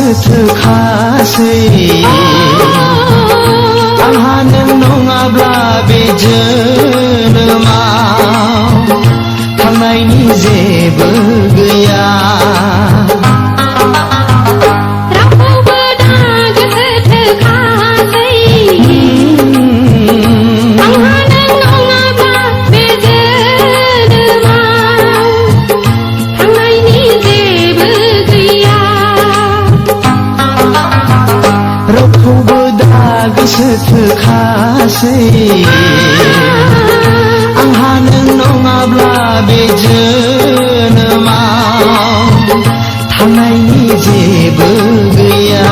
गोसोथोखासै आंहा नों नङाब्ला बे जोनोमाव थांनायनि जेबो गैया गोसोथोखासै आंहा नों नङाब्ला बे जोनोमाव थांनायनि जेबो गैया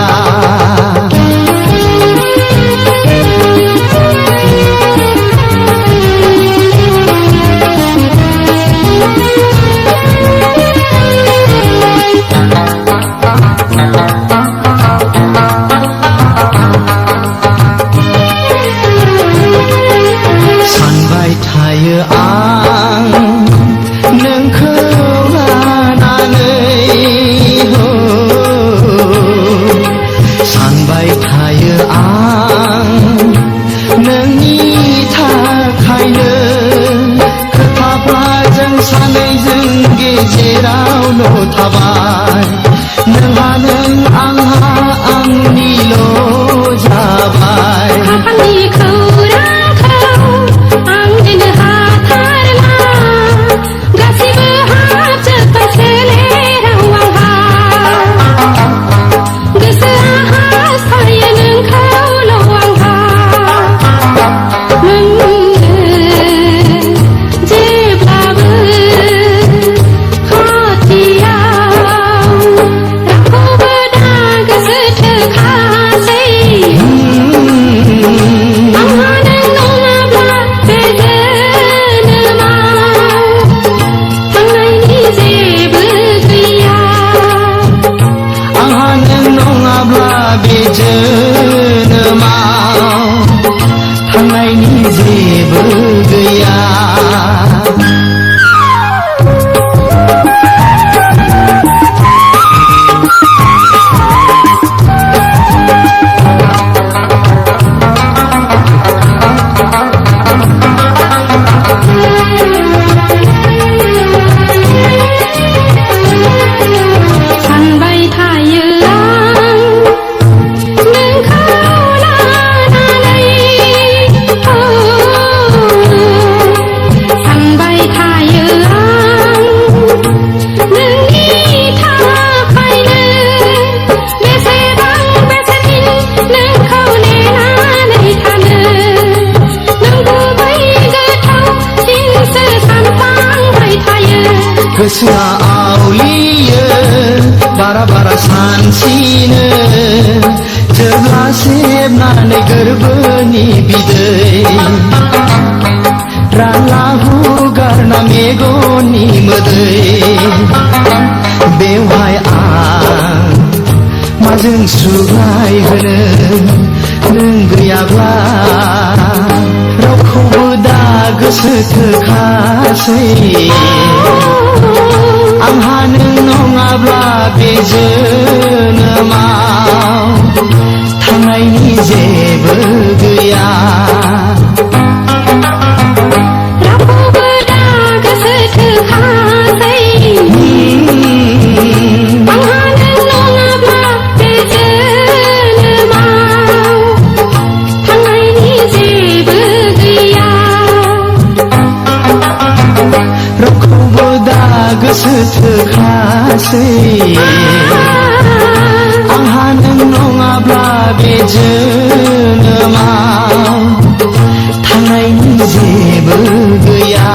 थायो आं नोंखौ लानानै सानबाय थायो आं नोंनि थाखायनो खोथाफ्रा जों सानैजों गेजेरावल' थाबाय नोंहा नों आंहा आंनिल' जाबाय बे जोनोमाव थांनायनि जेबो गैया गोसोआ आवलियो बारा बारा सानसिनो जेब्ला सेबनानै गोरबोनि बिदै रानला हुगारना मेगननि मोदै बेवहाय आं माजों सुग्लाय होनो नों गैयाब्ला रावखौबो दा गोसोथोखासै आंहा नों नङाब्ला बे जोनोमाव थांनायनि जेबो गैया रावखौबो दा गोसोथोखासै आंहा नों नङाब्ला बे जोनोमाव थांनायनि जेबो गैया रावखौबो दा गोसोथोखासै आंहा नों नङाब्ला बे जोनोमाव थांनायनि जेबो गैया।